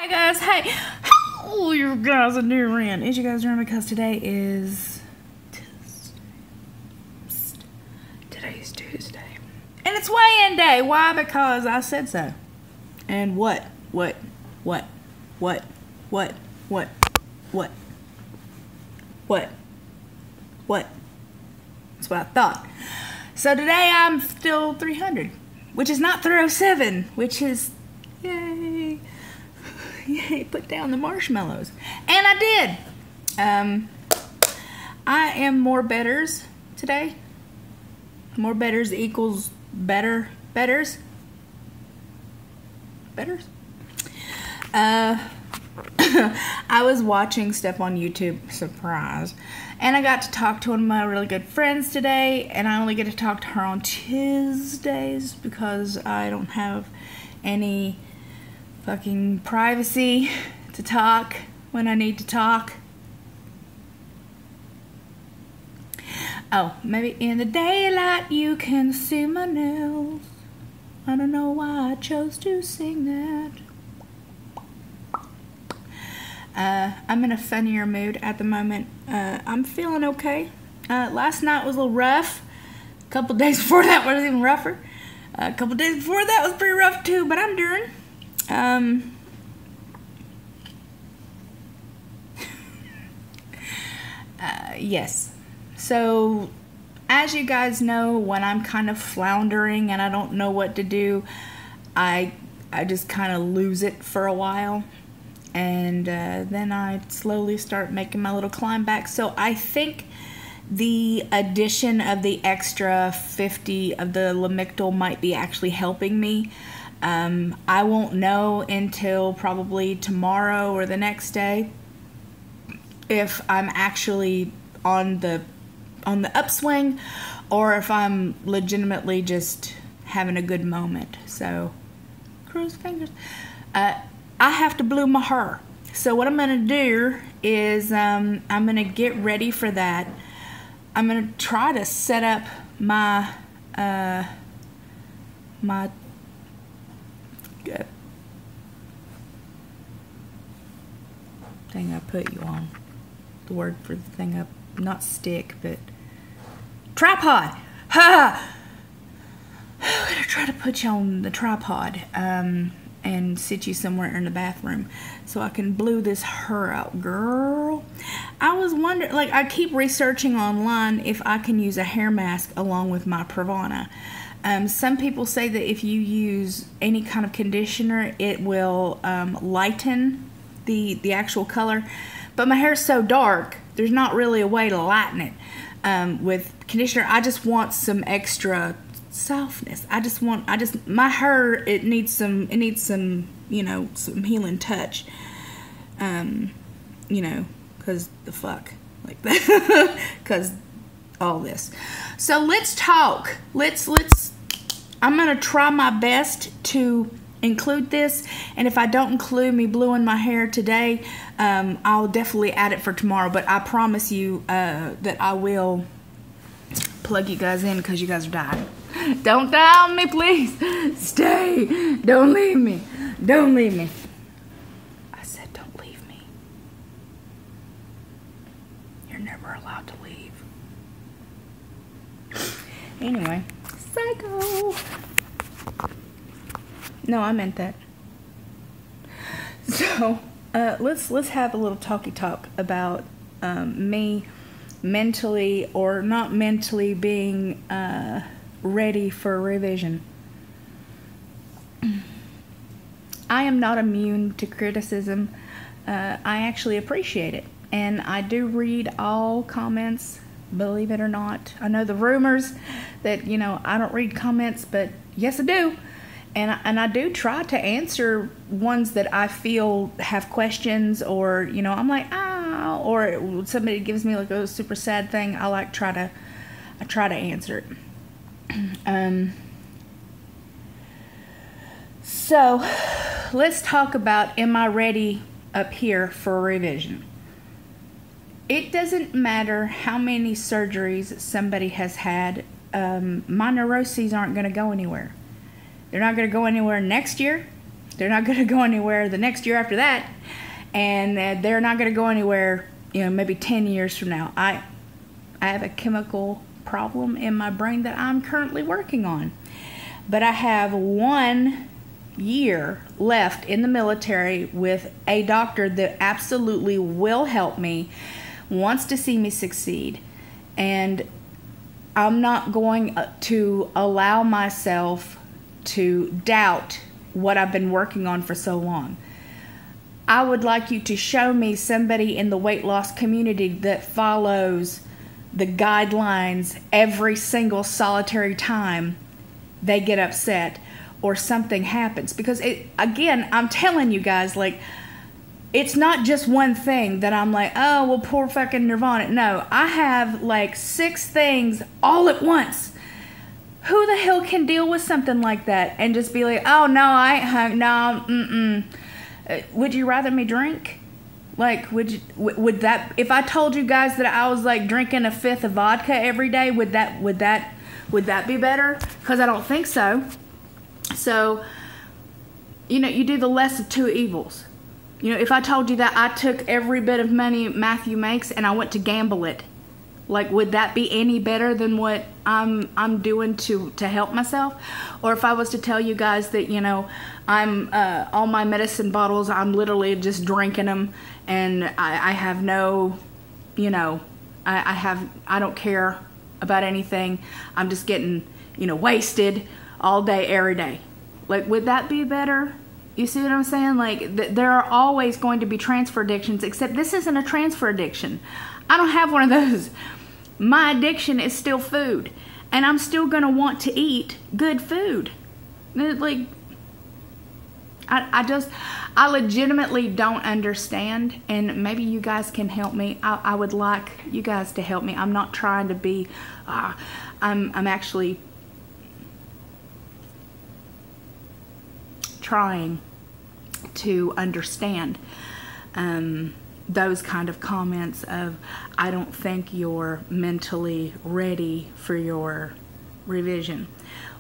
guys, hey, how you guys are doing? Is you guys doing? Because today is today's Tuesday, and it's weigh-in day. Why? Because I said so. And what? That's what I thought. So today I'm still 300, which is not 307, which is, yay, yay, put down the marshmallows. And I did. I am more betters today. More betters equals betters. I was watching stuff on YouTube, surprise, and I got to talk to one of my really good friends today, and I only get to talk to her on Tuesdays because I don't have any fucking privacy to talk when I need to talk. Oh, maybe in the daylight you can see my nails. I don't know why I chose to sing that. I'm in a funnier mood at the moment. I'm feeling okay. Last night was a little rough. A couple days before that was even rougher. A couple days before that was pretty rough too, but I'm doing. Yes. So, as you guys know, when I'm kind of floundering and I don't know what to do, I just kind of lose it for a while. And then I slowly start making my little climb back. So I think the addition of the extra 50 of the Lamictal might be actually helping me. I won't know until probably tomorrow or the next day if I'm actually on the upswing or if I'm legitimately just having a good moment. So cross fingers. I have to blue my hair. So what I'm going to do is I'm going to get ready for that. I'm going to try to set up my my thing I put you on. The word for the thing up, not stick, but tripod. Ha! I'm going to try to put you on the tripod. And sit you somewhere in the bathroom so I can blue this hair out, girl. I was wondering, like, I keep researching online if I can use a hair mask along with my Pravana. Some people say that if you use any kind of conditioner, it will lighten the actual color. But my hair's so dark, there's not really a way to lighten it. With conditioner, I just want some extra softness. My hair, it needs some, you know, some healing touch. You know, cause the fuck, like that, cause all this. So let's talk. I'm gonna try my best to include this, and if I don't include me bluing my hair today, I'll definitely add it for tomorrow. But I promise you that I will plug you guys in because you guys are dying. Don't die on me, please. Stay. Don't leave me. Don't leave me. I said don't leave me. You're never allowed to leave. Anyway. Psycho. No, I meant that. So, let's have a little talky talk about me mentally or not mentally being ready for revision. I am not immune to criticism. I actually appreciate it, and I do read all comments, believe it or not. I know the rumors that, you know, I don't read comments, but yes I do, and I do try to answer ones that I feel have questions, or, you know, I'm like, or somebody gives me like a super sad thing, I try to answer it. So let's talk about, am I ready up here for revision? It doesn't matter how many surgeries somebody has had. My neuroses aren't going to go anywhere. They're not going to go anywhere next year. They're not going to go anywhere the next year after that. And they're not going to go anywhere, maybe 10 years from now. I have a chemical problem in my brain that I'm currently working on. But I have 1 year left in the military with a doctor that absolutely will help me, wants to see me succeed. And I'm not going to allow myself to doubt what I've been working on for so long. I would like you to show me somebody in the weight loss community that follows the guidelines every single solitary time they get upset or something happens. Because again, I'm telling you guys, like, it's not just one thing that I'm like, oh, well, poor fucking Nirvana. No, I have like 6 things all at once. Who the hell can deal with something like that and just be like, oh, no, no, would you rather me drink? Like, would that, if I told you guys that I was like drinking a 5th of vodka every day, would that be better? Because I don't think so. So, you do the less of 2 evils. If I told you that I took every bit of money Matthew makes and I went to gamble it, like, would that be any better than what I'm doing to help myself? Or if I was to tell you guys that, I'm all my medicine bottles, I'm literally just drinking them, and I have no, I don't care about anything. I'm just getting, wasted all day, every day. Like, would that be better? You see what I'm saying? Like, there are always going to be transfer addictions, except this isn't a transfer addiction. I don't have one of those. My addiction is still food, and I'm still going to want to eat good food. Like, I legitimately don't understand, and maybe you guys can help me. I would like you guys to help me. I'm not trying to be, I'm actually trying to understand those kind of comments of, I don't think you're mentally ready for your revision.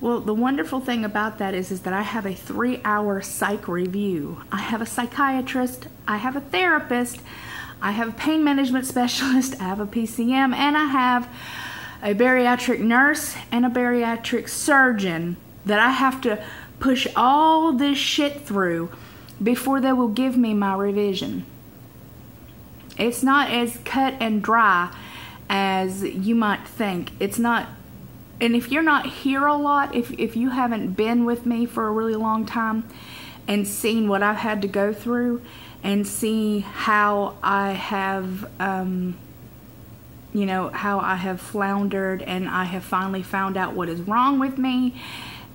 Well, the wonderful thing about that is that I have a 3-hour psych review. I have a psychiatrist, I have a therapist, I have a pain management specialist, I have a PCM, and I have a bariatric nurse and a bariatric surgeon that I have to push all this shit through before they will give me my revision. It's not as cut and dry as you might think. It's not, and if you're not here a lot, if you haven't been with me for a really long time and seen what I've had to go through and see how I have, how I have floundered, and I have finally found out what is wrong with me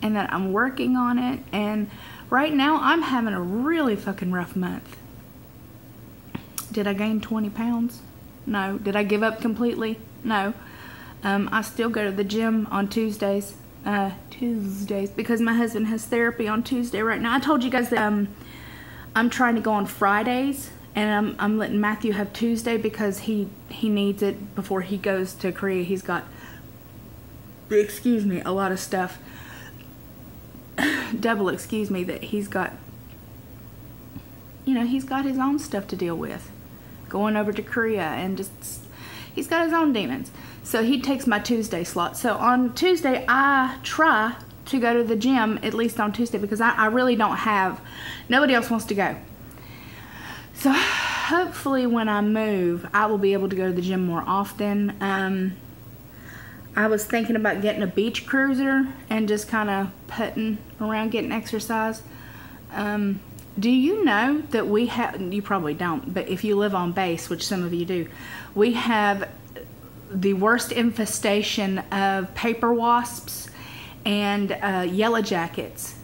and that I'm working on it. And right now I'm having a really fucking rough month. Did I gain 20 pounds? No. Did I give up completely? No. I still go to the gym on Tuesdays. Because my husband has therapy on Tuesday right now. I told you guys that I'm trying to go on Fridays, and I'm letting Matthew have Tuesday because he needs it before he goes to Korea. He's got, a lot of stuff. That he's got, he's got his own stuff to deal with. Going over to Korea, and just, he's got his own demons. So he takes my Tuesday slot. So on Tuesday, I try to go to the gym, at least on Tuesday, because I really don't have, nobody else wants to go. So hopefully when I move, I will be able to go to the gym more often. I was thinking about getting a beach cruiser and just kind of putting around, getting exercise. Do you know that we have, you probably don't, but if you live on base, which some of you do, we have the worst infestation of paper wasps and yellow jackets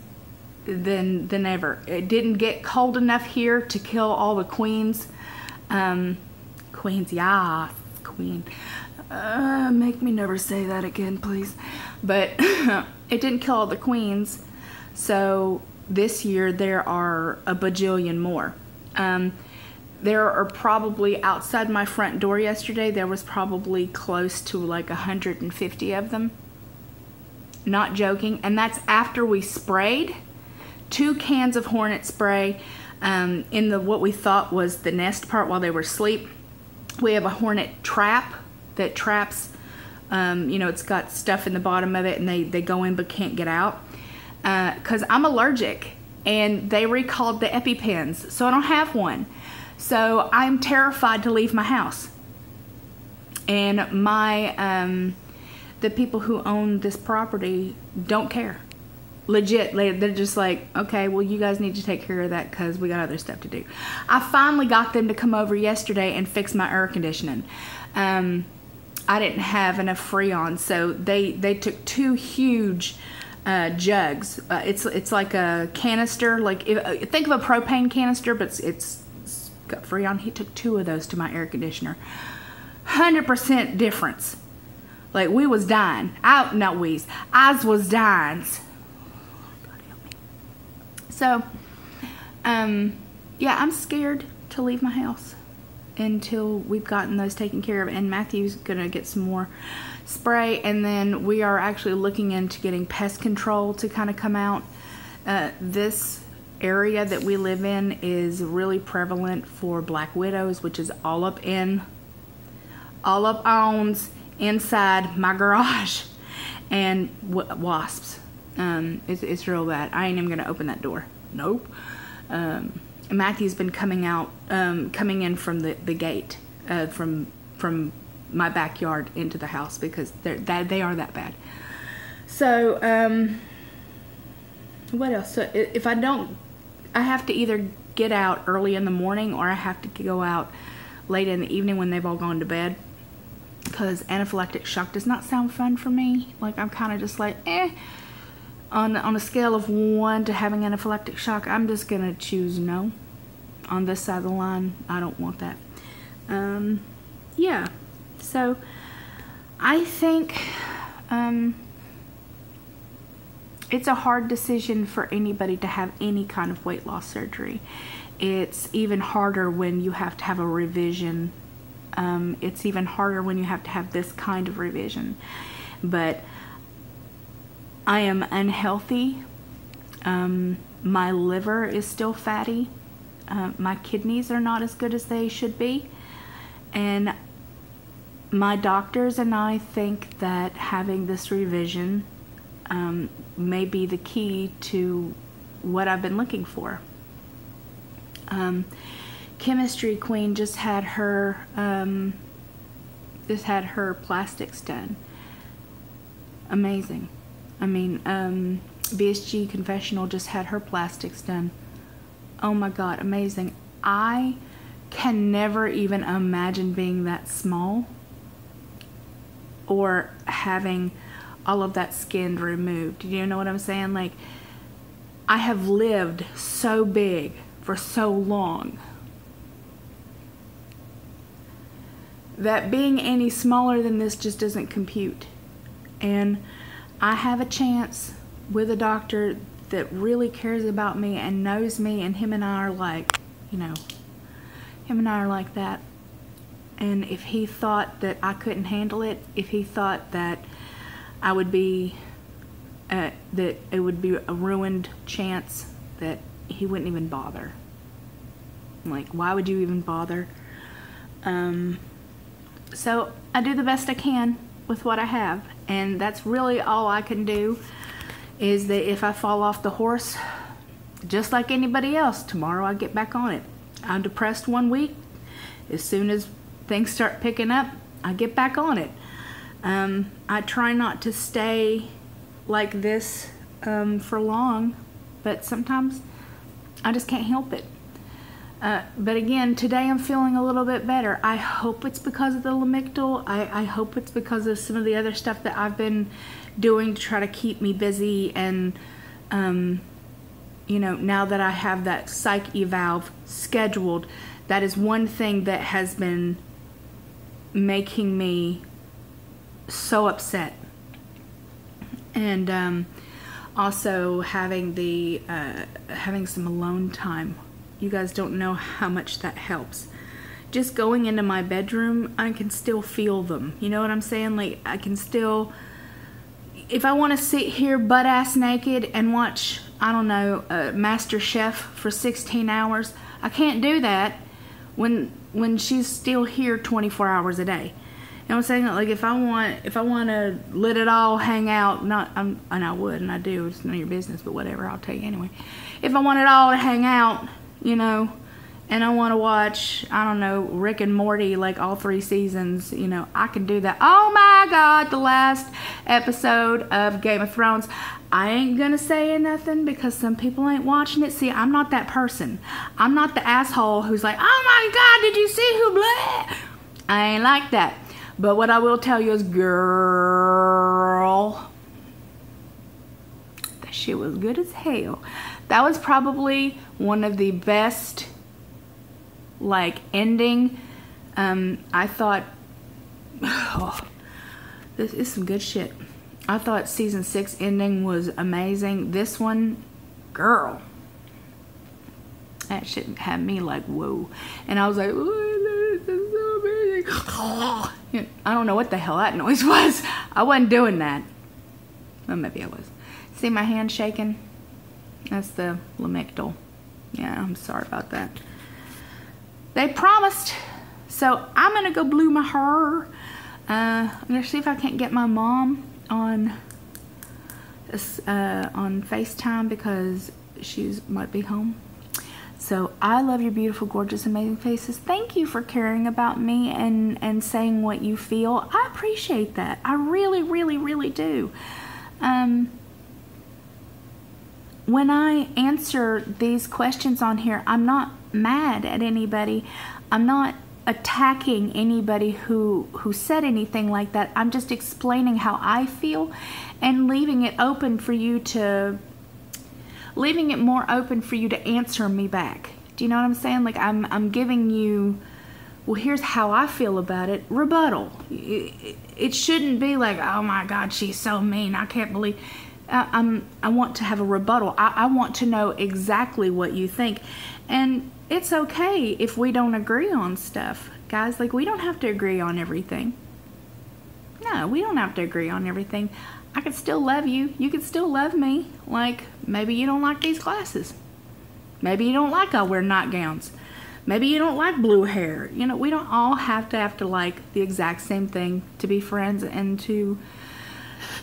than ever. It didn't get cold enough here to kill all the queens. Queens, yeah, queen. Make me never say that again, please. But it didn't kill all the queens, so this year there are a bajillion more. There are probably, outside my front door yesterday, there was probably close to like 150 of them. Not joking. And that's after we sprayed 2 cans of hornet spray in the what we thought was the nest part while they were asleep. We have a hornet trap that traps, you know, it's got stuff in the bottom of it, and they go in but can't get out. Because I'm allergic, and they recalled the EpiPens, so I don't have one. So I'm terrified to leave my house. And my the people who own this property don't care. Legit, they're just like, okay, well, you guys need to take care of that because we got other stuff to do. I finally got them to come over yesterday and fix my air conditioning. I didn't have enough Freon, so they took 2 huge jugs. It's like a canister, like think of a propane canister, but it's got Freon. He took 2 of those to my air conditioner. 100% difference. Like, we was dying. I was dying. God help me. So, yeah, I'm scared to leave my house until we've gotten those taken care of. And Matthew's gonna get some more spray, and then we are actually looking into getting pest control to kind of come out. This area that we live in is really prevalent for black widows, which is all up ons inside my garage, and wasps. It's real bad. I ain't even gonna open that door. Nope. Matthew's been coming in from the gate, from my backyard into the house, because they are that bad. So what else? So if I don't, I have to either get out early in the morning, or I have to go out late in the evening when they've all gone to bed, because anaphylactic shock does not sound fun for me. Like, I'm kind of just like, on a scale of 1 to having anaphylactic shock, I'm just gonna choose no. On this side of the line, I don't want that. Yeah, so I think it's a hard decision for anybody to have any kind of weight loss surgery. It's even harder when you have to have a revision. It's even harder when you have to have this kind of revision. But I am unhealthy. My liver is still fatty. My kidneys are not as good as they should be. And my doctors and I think that having this revision may be the key to what I've been looking for. Chemistry Queen just had her plastics done. Amazing. I mean, BSG Confessional just had her plastics done. Oh my God, amazing. I can never even imagine being that small or having all of that skin removed. You know what I'm saying? Like, I have lived so big for so long that being any smaller than this just doesn't compute. And I have a chance with a doctor that really cares about me and knows me, and him and I are like, you know, him and I are like that. And if he thought that I couldn't handle it, if he thought that I would be, that it would be a ruined chance, that he wouldn't even bother. Like, why would you even bother? So I do the best I can with what I have, and that's really all I can do. Is that if I fall off the horse, just like anybody else, tomorrow I get back on it. I'm depressed 1 week. As soon as things start picking up, I get back on it. I try not to stay like this for long, but sometimes I just can't help it. But again, today I'm feeling a little bit better. I hope it's because of the Lamictal. I hope it's because of some of the other stuff that I've been doing to try to keep me busy. And, you know, now that I have that psych eval scheduled, that is one thing that has been making me so upset. And also having the having some alone time. You guys don't know how much that helps. Just going into my bedroom, I can still feel them. You know what I'm saying? Like, I can still, if I want to sit here butt ass naked and watch, I don't know, Master Chef for 16 hours, I can't do that when she's still here 24 hours a day. You know what I'm saying? Like, if I want to let it all hang out, and I would, and I do, it's none of your business, but whatever, I'll tell you anyway. If I want it all to hang out, you know, and I want to watch, I don't know, Rick and Morty, like all 3 seasons, you know, I can do that. Oh my God, the last episode of Game of Thrones. I ain't gonna say nothing because some people ain't watching it. See, I'm not that person. I'm not the asshole who's like, oh my God, did you see who bleh? I ain't like that. But what I will tell you is, girl, that shit was good as hell. That was probably one of the best, like, ending. I thought, oh, this is some good shit. I thought season 6 ending was amazing. This one, girl, that shit had me like, whoa. And I was like, oh, this is so amazing. I don't know what the hell that noise was. I wasn't doing that. Well, maybe I was. See my hand shaking? That's the lamictal. Yeah, I'm sorry about that. They promised. So I'm going to go blue my hair. I'm going to see if I can't get my mom on FaceTime because she might be home. So I love your beautiful, gorgeous, amazing faces. Thank you for caring about me and saying what you feel. I appreciate that. I really, really, really do. When I answer these questions on here, I'm not mad at anybody. I'm not attacking anybody who said anything like that. I'm just explaining how I feel and leaving it more open for you to answer me back. Do you know what I'm saying? Like, I'm giving you, well, here's how I feel about it, rebuttal. It shouldn't be like, oh my God, she's so mean, I can't believe. I want to have a rebuttal. I want to know exactly what you think. And it's okay if we don't agree on stuff. Guys, like, we don't have to agree on everything. No, we don't have to agree on everything. I could still love you. You could still love me. Like, maybe you don't like these glasses. Maybe you don't like I wear nightgowns. Maybe you don't like blue hair. You know, we don't all have to like the exact same thing to be friends and to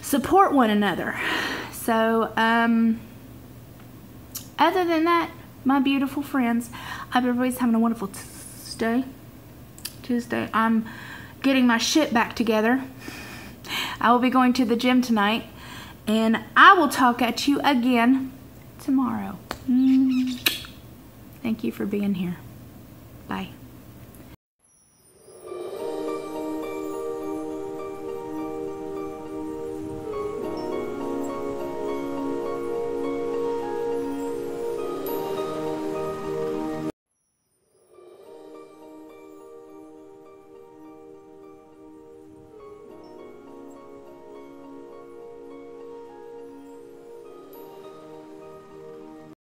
support one another. So, other than that, my beautiful friends, I hope everybody's having a wonderful Tuesday. I'm getting my shit back together. I will be going to the gym tonight, and I will talk at you again tomorrow. Thank you for being here. Bye.